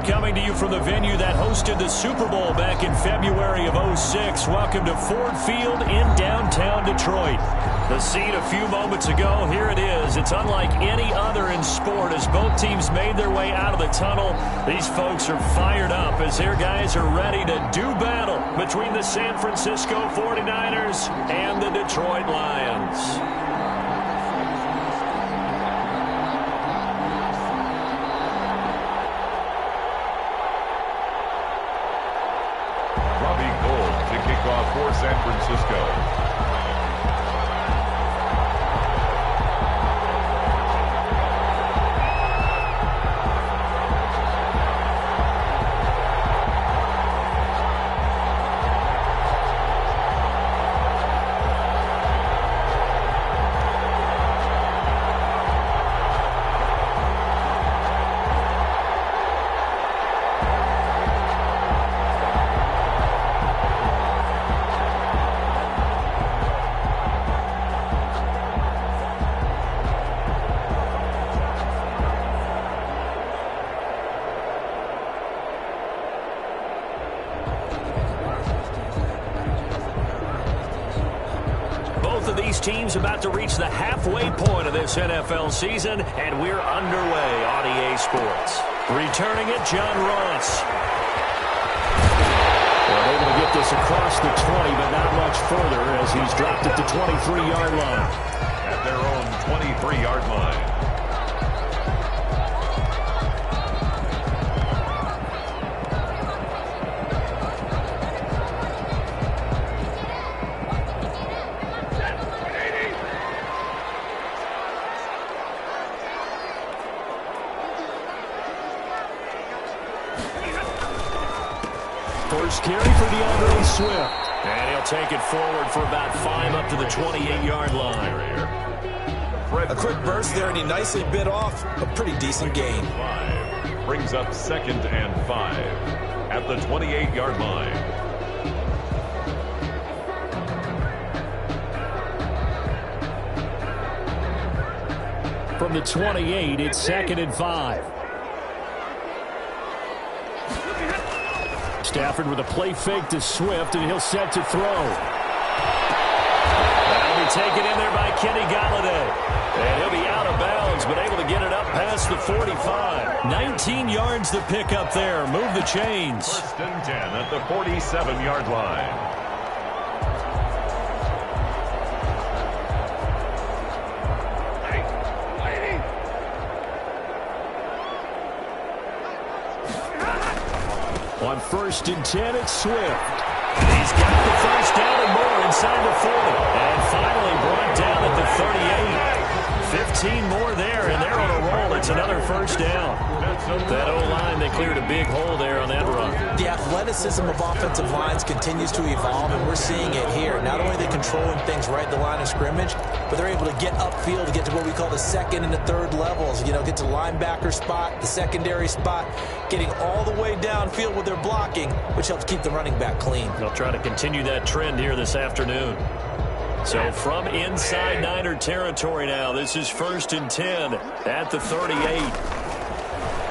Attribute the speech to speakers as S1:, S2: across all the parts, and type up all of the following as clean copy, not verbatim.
S1: coming to you from the venue that hosted the Super Bowl back in February of '06. Welcome to Ford Field in downtown Detroit. The scene a few moments ago, here it is. It's unlike any other in sport as both teams made their way out of the tunnel. These folks are fired up as their guys are ready to do battle between the San Francisco 49ers and the Detroit Lions.
S2: For San Francisco.
S1: Teams about to reach the halfway point of this NFL season, and we're underway on EA Sports. Returning it, John Ross. They're able to get this across the 20, but not much further as he's dropped at the 23-yard line.
S2: At their own 23-yard line.
S1: First carry for DeAndre Swift. And he'll take it forward for about 5 up to the 28-yard line.
S3: A quick burst there, and he nicely bit off a pretty decent gain.
S2: 5 brings up 2nd and 5 at the 28-yard line.
S1: From the 28, it's 2nd and 5. Stafford with a play fake to Swift, and he'll set to throw. That'll be taken in there by Kenny Galladay. And he'll be out of bounds, but able to get it up past the 45. 19 yards to pick up there. Move the chains.
S2: 1st and 10 at the 47-yard line.
S1: On 1st and 10, it's Swift. He's got the first down and more inside the 40. And finally brought down at the 38. 15 more there, and they're on a roll. It's another first down. That O-line, they cleared a big hole there on that run.
S3: The athleticism of offensive lines continues to evolve, and we're seeing it here. Not only are they controlling things right at the line of scrimmage, but they're able to get upfield to get to what we call the 2nd and the 3rd levels. You know, get to the linebacker spot, the secondary spot, getting all the way downfield with their blocking, which helps keep the running back clean.
S1: They'll try to continue that trend here this afternoon. So from inside Niner territory now, this is 1st and 10 at the 38.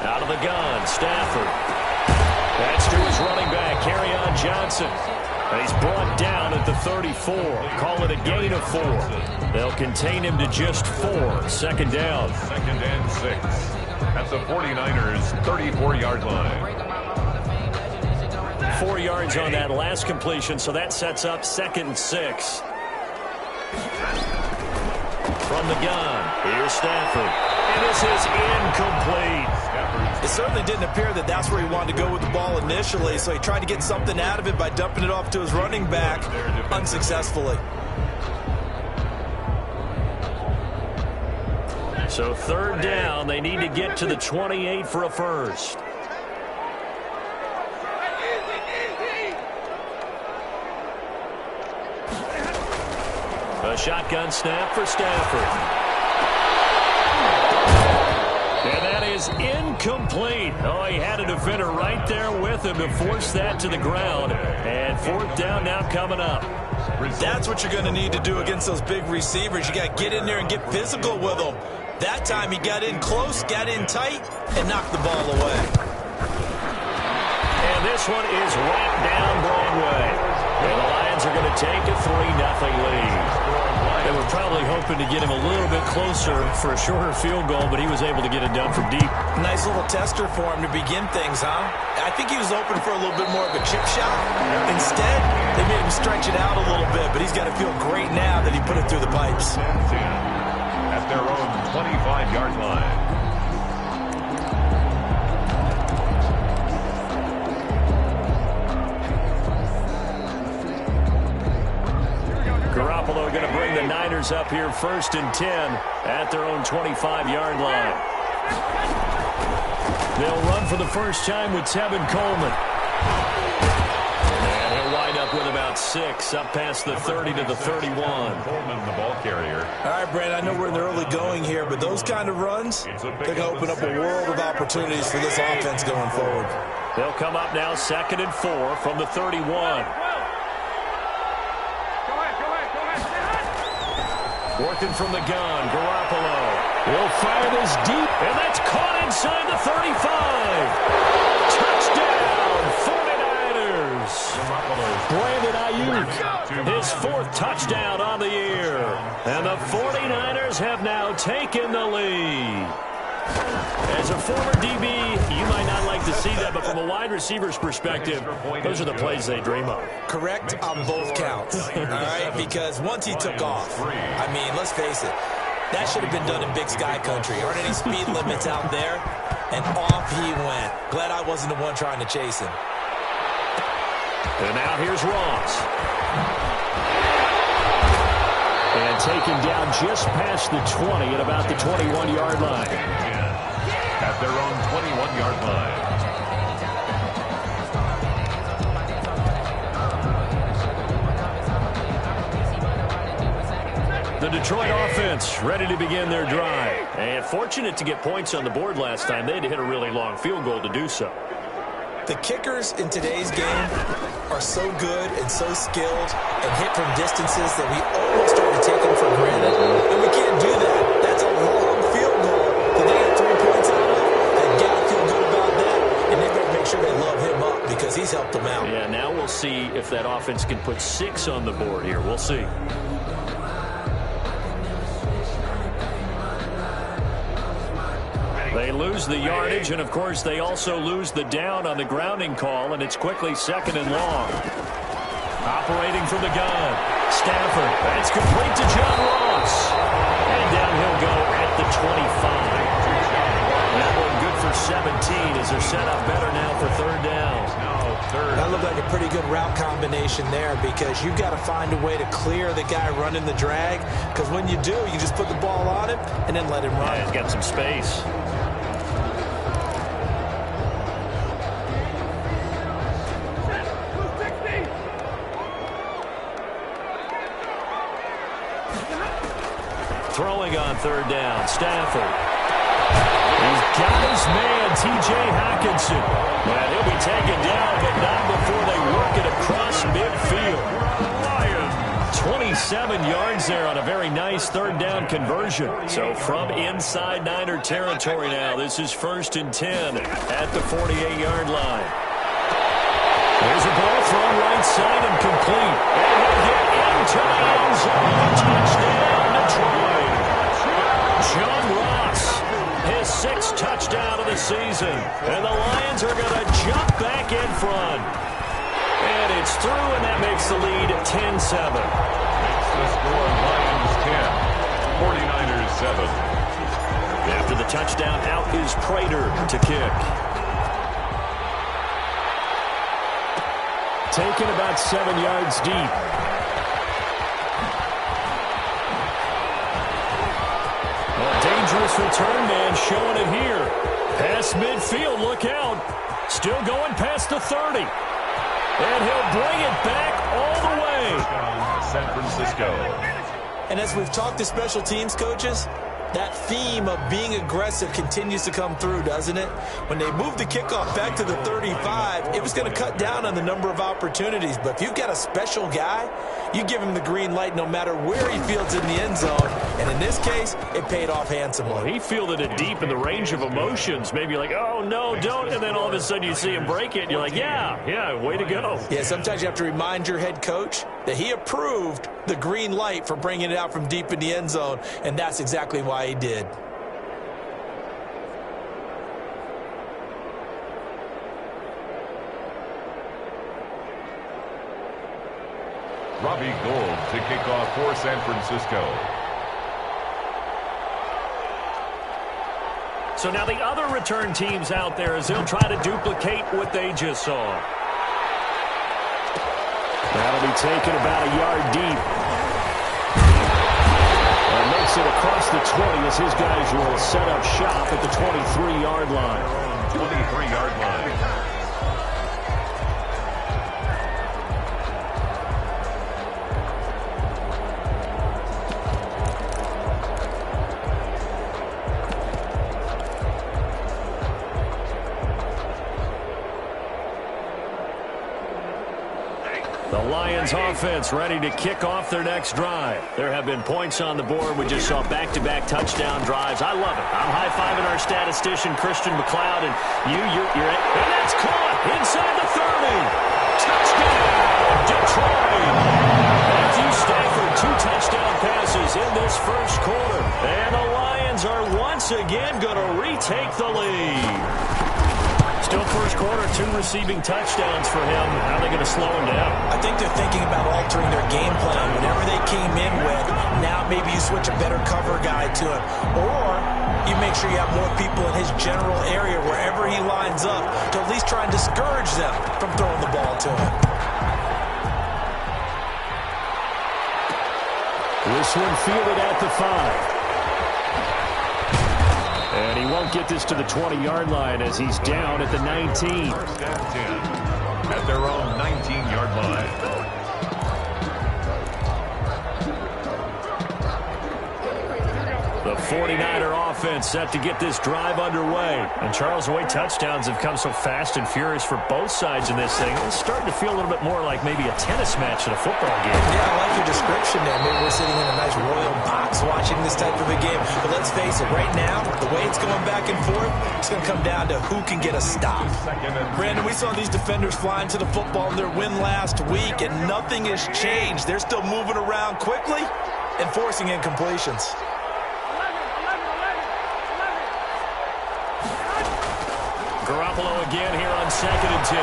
S1: Out of the gun, Stafford. That's to his running back, Kerryon Johnson. And he's brought down at the 34. Call it a gain of 4. They'll contain him to just 4. 2nd down.
S2: 2nd and 6 at the 49ers' 34-yard line.
S1: 4 yards on that last completion, so that sets up 2nd and 6. From the gun, here's Stafford. And this is incomplete.
S3: It certainly didn't appear that that's where he wanted to go with the ball initially, so he tried to get something out of it by dumping it off to his running back unsuccessfully.
S1: So 3rd down, they need to get to the 28 for a first. A shotgun snap for Stafford. And that is incomplete. Oh, he had a defender right there with him to force that to the ground. And 4th down now coming up.
S3: That's what you're going to need to do against those big receivers. You got to get in there and get physical with them. That time he got in close, got in tight, and knocked the ball away.
S1: And this one is wrapped down Broadway. And the Lions are going to take a 3-0 lead. They were probably hoping to get him a little bit closer for a shorter field goal, but he was able to get it done from deep.
S3: Nice little tester for him to begin things, huh? I think he was open for a little bit more of a chip shot. Instead, they made him stretch it out a little bit, but he's got to feel great now that he put it through the pipes.
S2: At their own 25-yard line.
S1: Garoppolo going to bring the Niners up here 1st and 10 at their own 25-yard line. They'll run for the first time with Tevin Coleman. And he'll wind up with about 6 up past the 30 to the 31.
S2: Coleman, the ball carrier.
S3: All right, Brandon, I know we're in the early going here, but those kind of runs, they're going to open up a world of opportunities for this offense going forward.
S1: They'll come up now 2nd and 4 from the 31. Working from the gun, Garoppolo will fire this deep, and that's caught inside the 35. Touchdown, 49ers. Brandon Ayuk, his 4th touchdown on the year. And the 49ers have now taken the lead. As a former DB, you might not like to see that, but from a wide receiver's perspective, those are the plays they dream of.
S3: Correct on both counts, all right? Because once he took off, I mean, let's face it, that should have been done in Big Sky country. Aren't any speed limits out there? And off he went. Glad I wasn't the one trying to chase him.
S1: And now here's Ross. And taken down just past the 20 at about the 21-yard line.
S2: At their own 21-yard line.
S1: The Detroit offense ready to begin their drive. And fortunate to get points on the board last time. They had to hit a really long field goal to do so.
S3: The kickers in today's game are so good and so skilled and hit from distances that we almost start to take them for granted. And we can't do that. That's a long field goal that they got 3 points out of. They got to feel good about that, and they better make sure they love him up because he's helped them out.
S1: Yeah, now we'll see if that offense can put 6 on the board here. We'll see. They lose the yardage, and, of course, they also lose the down on the grounding call, and it's quickly 2nd and long. Operating from the gun, Stafford. That's complete to John Ross. And down he'll go at the 25. That one good for 17 as they're set up better now for 3rd down.
S3: That looked like a pretty good route combination there because you've got to find a way to clear the guy running the drag because when you do, you just put the ball on him and then let him run.
S1: Yeah, he's got some space. Throwing on 3rd down, Stafford. He's got his man, T.J. Hockenson. And he'll be taken down, but not before they work it across midfield. 27 yards there on a very nice 3rd down conversion. So from inside Niner territory now, this is 1st and 10 at the 48-yard line. There's a ball thrown right side and complete. And he'll get into the end zone. Touchdown, Detroit. John Ross, his 6th touchdown of the season. And the Lions are going to jump back in front. And it's through, and that makes the lead 10-7.
S2: It's the score, Lions 10, 49ers 7.
S1: After the touchdown, out is Prater to kick. Taken about 7 yards deep. Dangerous return man showing it here. Past midfield, look out. Still going past the 30. And he'll bring it back all the way.
S2: San Francisco.
S3: And as we've talked to special teams coaches, that theme of being aggressive continues to come through, doesn't it? When they moved the kickoff back to the 35, it was going to cut down on the number of opportunities. But if you've got a special guy, you give him the green light no matter where he fields in the end zone. And in this case, it paid off handsomely.
S1: Well, he fielded it deep in the range of emotions. Maybe like, oh, no, don't. And then all of a sudden you see him break it, and you're like, yeah, way to go.
S3: Yeah, sometimes you have to remind your head coach that he approved the green light for bringing it out from deep in the end zone, and that's exactly why he did.
S2: Robbie Gould to kick off for San Francisco.
S1: So now the other return teams out there as they'll try to duplicate what they just saw. That'll be taken about a yard deep. And makes it across the 20 as his guys will set up shop at the 23-yard line.
S2: 23-yard line.
S1: The Lions offense ready to kick off their next drive. There have been points on the board. We just saw back-to-back touchdown drives. I love it. I'm high-fiving our statistician, Christian McLeod, and you're and that's caught inside the 30. Touchdown, Detroit. Matthew Stafford, 2 touchdown passes in this first quarter. And the Lions are once again going to retake the lead. Still first quarter, 2 receiving touchdowns for him. How are they going to slow him down?
S3: I think they're thinking about altering their game plan. Whatever they came in with, now maybe you switch a better cover guy to him. Or you make sure you have more people in his general area wherever he lines up to at least try and discourage them from throwing the ball to him.
S1: This one fielded at the 5. And he won't get this to the 20-yard line as he's down at the 19.
S2: First and 10 at their own 19-yard line.
S1: The 49er offense set to get this drive underway. And Charles, the way touchdowns have come so fast and furious for both sides in this thing, it's starting to feel a little bit more like maybe a tennis match at a football game.
S3: Yeah, I like your description there. Maybe we're sitting in a nice royal box watching this type of a game. But let's face it, right now, the way it's going back and forth, it's going to come down to who can get a stop. Brandon, we saw these defenders flying to the football in their win last week, and nothing has changed. They're still moving around quickly and forcing incompletions.
S1: Garoppolo again here on 2nd and 10.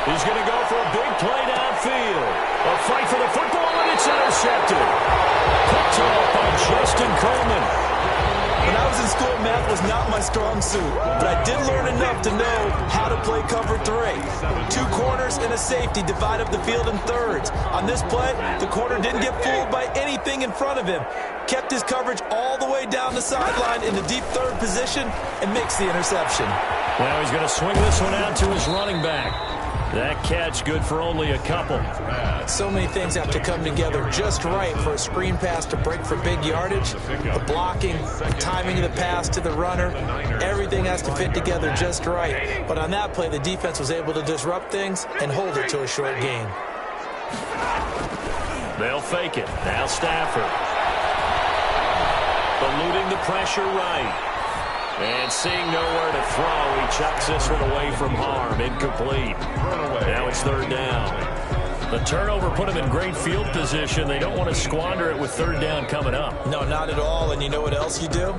S1: He's going to go for a big play downfield. A fight for the football, and it's intercepted. Picked off by Justin Coleman.
S3: When I was in school, math was not my strong suit, but I did learn enough to know how to play cover 3. 2 corners and a safety divide up the field in thirds. On this play, the corner didn't get fooled by anything in front of him. Kept his coverage all the way down the sideline in the deep third position and makes the interception.
S1: Now he's going to swing this one out to his running back. That catch good for only a couple.
S3: So many things have to come together just right for a screen pass to break for big yardage. The blocking, the timing of the pass to the runner, everything has to fit together just right. But on that play, the defense was able to disrupt things and hold it to a short gain.
S1: They'll fake it. Now Stafford. Eluding the pressure right. And seeing nowhere to throw, he chucks this one away from harm. Incomplete. Now it's 3rd down. The turnover put him in great field position. They don't want to squander it with 3rd down coming up.
S3: No, not at all. And you know what else you do?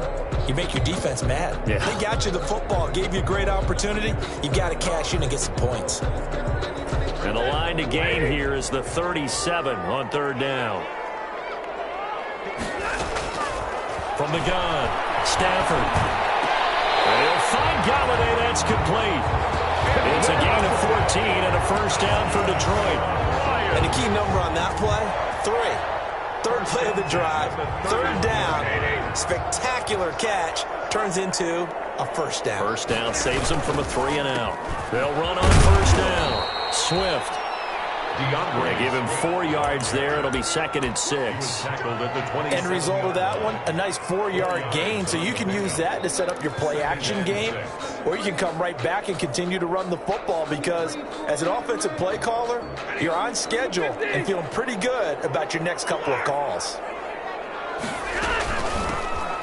S3: You make your defense mad.
S1: Yeah.
S3: They got you the football, gave you a great opportunity. You got to cash in and get some points.
S1: And the line to gain here is the 37 on 3rd down. From the gun, Stafford. They'll find Galladay. That's complete. It's a gain of 14 and a first down for Detroit.
S3: And the key number on that play, 3. 3rd play of the drive, 3rd down. Spectacular catch turns into a first down.
S1: First down saves them from a 3 and out. They'll run on first down. Swift. They give him 4 yards there. It'll be 2nd and 6.
S3: End result of that one, a nice 4-yard gain. So you can use that to set up your play-action game, or you can come right back and continue to run the football because as an offensive play caller, you're on schedule and feeling pretty good about your next couple of calls.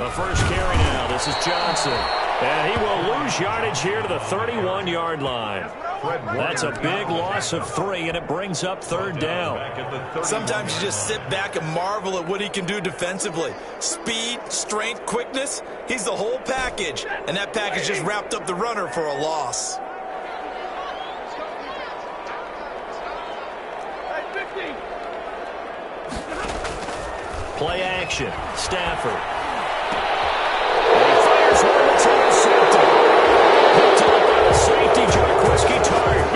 S1: The first carry now. This is Johnson. And he will lose yardage here to the 31-yard line. That's a big loss of 3, and it brings up third down.
S3: Sometimes you just sit back and marvel at what he can do defensively. Speed, strength, quickness, he's the whole package. And that package just wrapped up the runner for a loss.
S1: Play action. Stafford. And he fires one that's intercepted. Picked up by the safety, Jarquiski Target.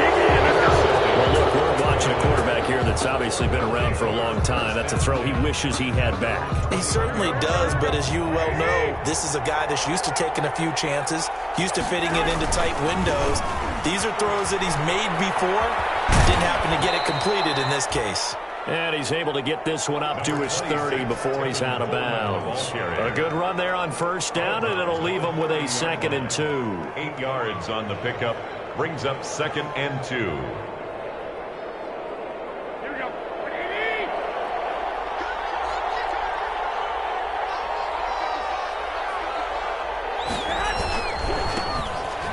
S1: Well, look, we're watching a quarterback here that's obviously been around for a long time. That's a throw he wishes he had back.
S3: He certainly does, but as you well know, this is a guy that's used to taking a few chances, used to fitting it into tight windows. These are throws that he's made before. Didn't happen to get it completed in this case.
S1: And he's able to get this one up to his 30 before he's out of bounds. A good run there on first down, and it'll leave him with a 2nd and 2.
S2: 8 yards on the pickup. Brings up 2nd and 2.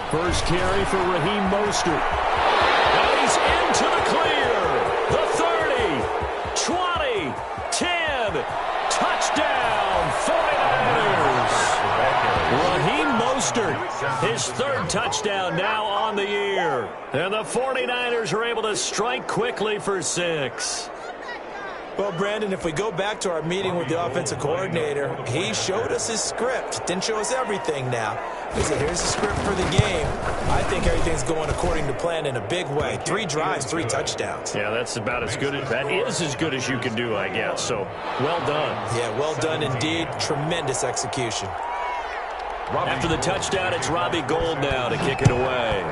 S1: First carry for Raheem Mostert. And he's into the clear. The 30, 20, 10. Touchdown, 49ers. Raheem Mostert, his 3rd touchdown now on the year. And the 49ers are able to strike quickly for 6.
S3: Well, Brandon, if we go back to our meeting with the offensive coordinator, he showed us his script. Didn't show us everything now. He said, here's the script for the game. I think everything's going according to plan in a big way. 3 drives, 3 touchdowns.
S1: Yeah, that's about as good as, that is as good as you can do, I guess. So, well done.
S3: Yeah, well done indeed. Tremendous execution.
S1: After the touchdown, it's Robbie Gould now to kick it away.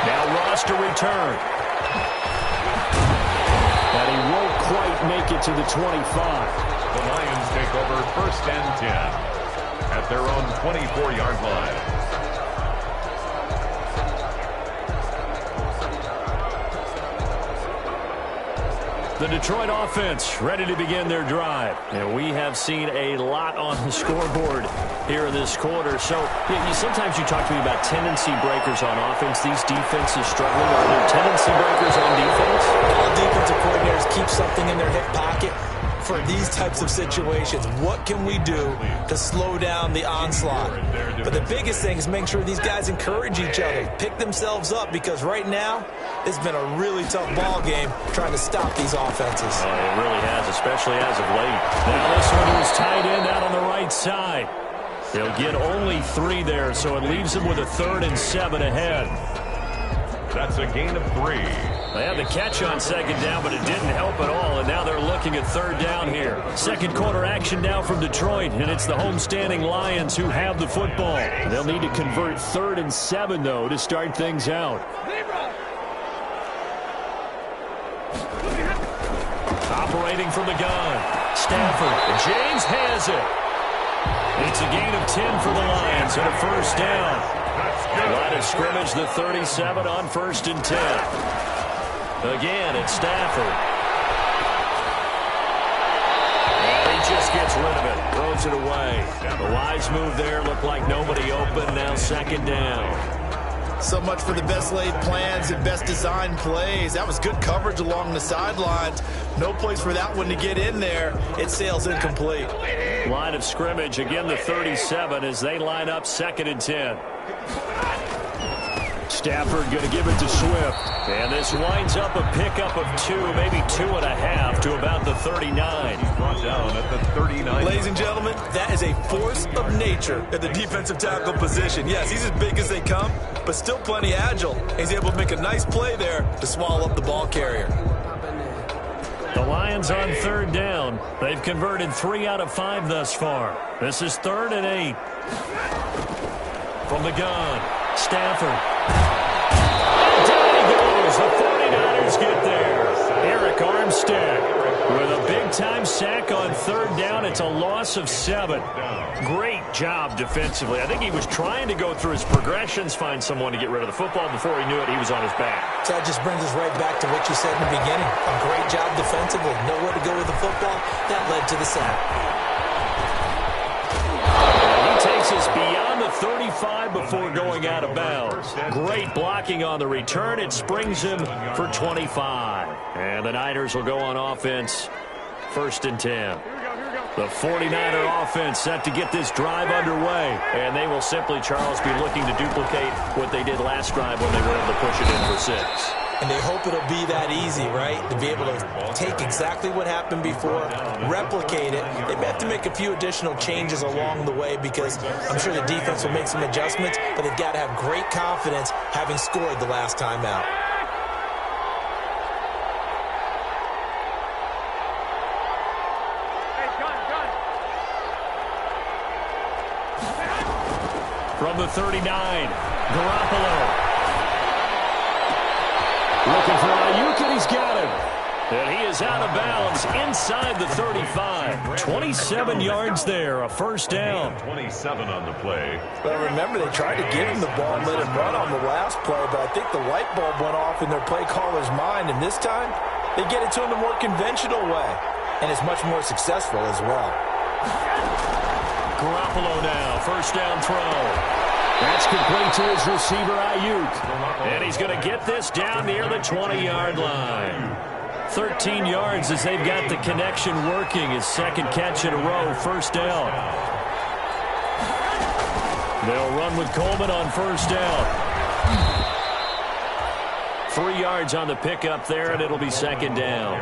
S1: Now Ross to return. And he won't quite make it to the 25.
S2: The Lions take over 1st and 10 at their own 24-yard line.
S1: The Detroit offense ready to begin their drive. And we have seen a lot on the scoreboard here in this quarter. So sometimes you talk to me about tendency breakers on offense. These defenses struggling. Are there tendency breakers on defense?
S3: All defensive coordinators keep something in their hip pocket for these types of situations. What can we do to slow down the onslaught? But the biggest thing is make sure these guys encourage each other, pick themselves up, because right now it's been a really tough ball game trying to stop these offenses.
S1: Oh, it really has, especially as of late. Now this one is tight end out on the right side. They'll get only 3 there, so it leaves them with a 3rd and 7 ahead.
S2: That's a gain of 3.
S1: They had the catch on 2nd down, but it didn't help at all, and now they're looking at 3rd down here. Second quarter action now from Detroit, and it's the homestanding Lions who have the football. They'll need to convert 3rd and 7, though, to start things out. Operating from the gun, Stafford. James has it. It's a gain of 10 for the Lions and a 1st down. Line of scrimmage, the 37 on 1st and 10. Again, it's Stafford. And he just gets rid of it, throws it away. The wise move there, looked like nobody open, now 2nd down.
S3: So much for the best laid plans and best designed plays. That was good coverage along the sidelines. No place for that one to get in there. It sails incomplete.
S1: Line of scrimmage, again the 37 as they line up 2nd and 10. Stafford going to give it to Swift. And this winds up a pickup of 2, maybe 2.5 to about the 39.
S2: He's brought down at the 39.
S3: Ladies and gentlemen, that is a force of nature at the defensive tackle position. Yes, he's as big as they come, but still plenty agile. He's able to make a nice play there to swallow up the ball carrier.
S1: The Lions on 3rd down. They've converted 3 out of 5 thus far. This is 3rd and 8. From the gun, Stafford. And down he goes. The 49ers get there. Eric Armstead. With a big-time sack on third down, it's a loss of 7. Great job defensively. I think he was trying to go through his progressions, find someone to get rid of the football. Before he knew it, he was on his back.
S3: So that just brings us right back to what you said in the beginning. A great job defensively. Nowhere to go with the football. That led to the sack.
S1: He takes us beyond the 35 before going out of bounds. Great blocking on the return. It springs him for 25. And the Niners will go on offense, 1st and 10. The 49er offense set to get this drive underway. And they will simply, Charles, be looking to duplicate what they did last drive when they were able to push it in for 6.
S3: And they hope it'll be that easy, right? To be able to take exactly what happened before, replicate it. They may have to make a few additional changes along the way because I'm sure the defense will make some adjustments, but they've got to have great confidence having scored the last time out.
S1: From the 39, Garoppolo. Looking for Ayuk, and he's got him. And he is out of bounds inside the 35. 27 yards there, a 1st down.
S2: 27 on the play.
S3: Well, remember, they tried to give him the ball and let him run on the last play, but I think the light bulb went off in their play caller's mind, and this time they get it to him the more conventional way, and it's much more successful as well.
S1: Garoppolo now, 1st down throw. That's complete to his receiver, Ayuk. And he's going to get this down near the 20-yard line. 13 yards as they've got the connection working. His 2nd catch in a row, 1st down. They'll run with Coleman on 1st down. 3 yards on the pickup there, and it'll be 2nd down.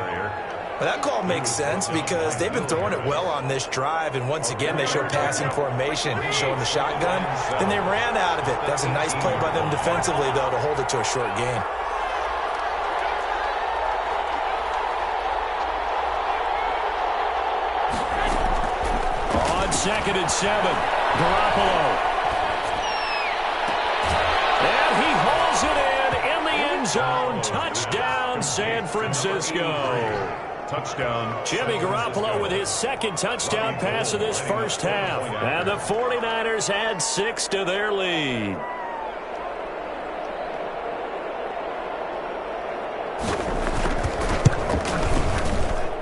S3: Well, that call makes sense because they've been throwing it well on this drive, and once again they show passing formation, showing the shotgun. Then they ran out of it. That's a nice play by them defensively, though, to hold it to a short gain.
S1: On 2nd and 7, Garoppolo. And he hauls it in the end zone. Touchdown, San Francisco.
S2: Touchdown.
S1: Jimmy Garoppolo with his 2nd touchdown pass of this 1st half. And the 49ers add 6 to their lead.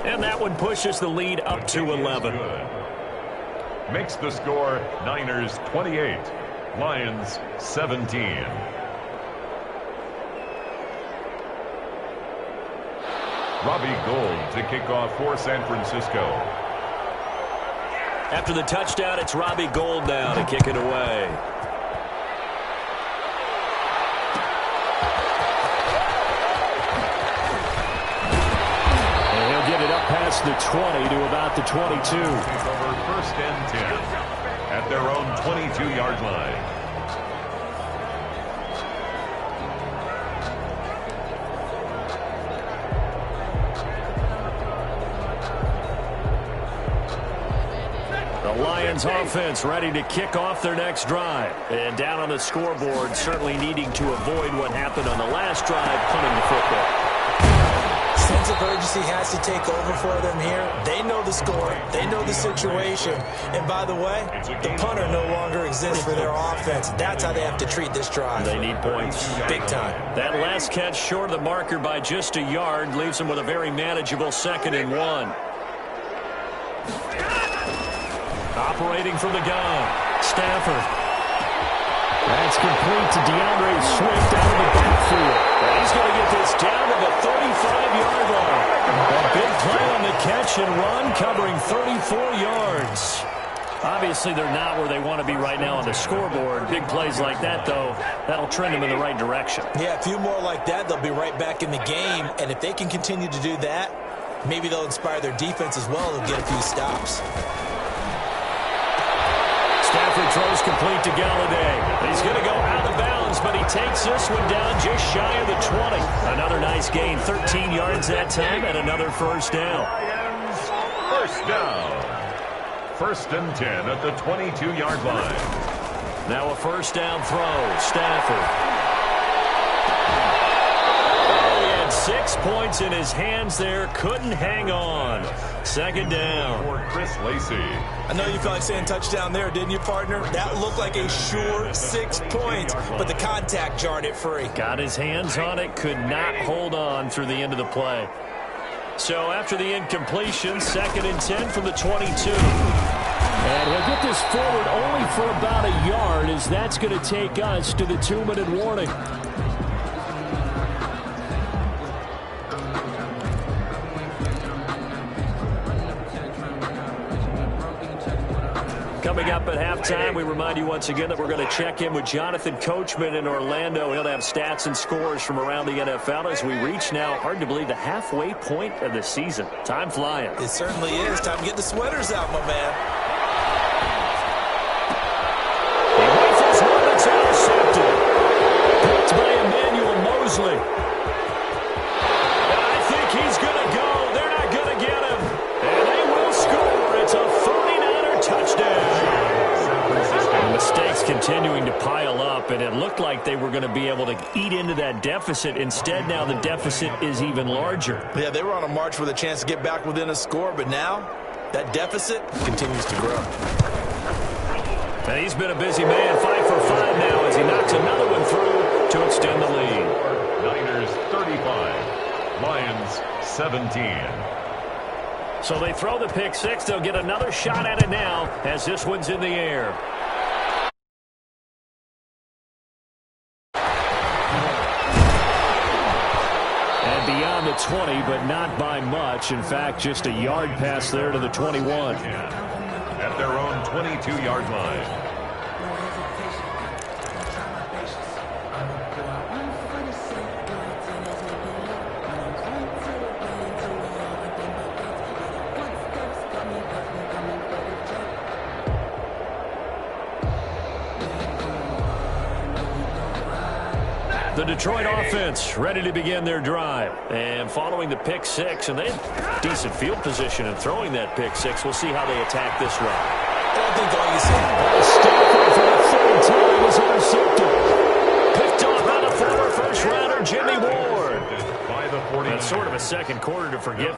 S1: And that one pushes the lead up to 11.
S2: Makes the score Niners 28, Lions 17. Robbie Gould to kick off for San Francisco.
S1: After the touchdown, it's Robbie Gould now to kick it away. And he'll get it up past the 20 to about the 22.
S2: Take over 1st and 10 at their own 22-yard line.
S1: Lions offense ready to kick off their next drive. And down on the scoreboard, certainly needing to avoid what happened on the last drive, punting the football.
S3: Sense of urgency has to take over for them here. They know the score. They know the situation. And by the way, the punter no longer exists for their offense. That's how they have to treat this drive.
S1: They need points.
S3: Big time.
S1: That last catch short of the marker by just a yard leaves them with a very manageable 2nd and 1. Operating from the gun, Stafford. That's complete to DeAndre Swift out of the backfield. And he's going to get this down to the 35-yard line. A big play on the catch and run, covering 34 yards. Obviously, they're not where they want to be right now on the scoreboard. Big plays like that, though, that'll trend them in the right direction.
S3: Yeah, a few more like that, they'll be right back in the game. And if they can continue to do that, maybe they'll inspire their defense as well and get a few stops.
S1: Stafford throws complete to Galladay. He's going to go out of bounds, but he takes this one down just shy of the 20. Another nice gain, 13 yards that time, and another 1st down.
S2: 1st down. 1st and 10 at the 22-yard line.
S1: Now a 1st down throw. Stafford. 6 points in his hands there. Couldn't hang on. Second down.
S2: For Chris Lacey.
S3: I know you felt like saying touchdown there, didn't you, partner? That looked like a sure 6 points, but the contact jarred it free.
S1: Got his hands on it, could not hold on through the end of the play. So after the incompletion, 2nd and 10 from the 22.
S4: And he'll get this forward only for about a yard, as that's going to take us to the 2-minute warning.
S1: Coming up at halftime, we remind you once again that we're going to check in with Jonathan Coachman in Orlando. He'll have stats and scores from around the NFL as we reach now, hard to believe, the halfway point of the season. Time flying.
S3: It certainly is. Time to get the sweaters out, my man.
S1: He rifles one that's intercepted. Picked by Emmanuel Mosley. And I think he's going to go. They're not going to get him. And they will score. It's a 49er touchdown. The mistakes continuing to pile up, and it looked like they were going to be able to eat into that deficit. Instead, now the deficit is even larger.
S3: Yeah, they were on a march with a chance to get back within a score, but now that deficit continues to grow.
S1: And he's been a busy man, 5 for 5 now as he knocks another one through to extend the lead.
S2: Niners 35, Lions 17.
S1: So they throw the pick six. They'll get another shot at it now as this one's in the air. And beyond the 20, but not by much. In fact, just a yard pass there to the 21.
S2: At their own 22-yard line.
S1: The Detroit offense ready to begin their drive. And following the pick six, and they had decent field position in throwing that pick six. We'll see how they attack this one.
S3: I don't think all you see.
S4: Stafford for the third time is intercepted.
S1: Picked off by the former first-rounder Jimmy Ward.
S2: By the 49ers.
S1: That's sort of a second quarter to forget.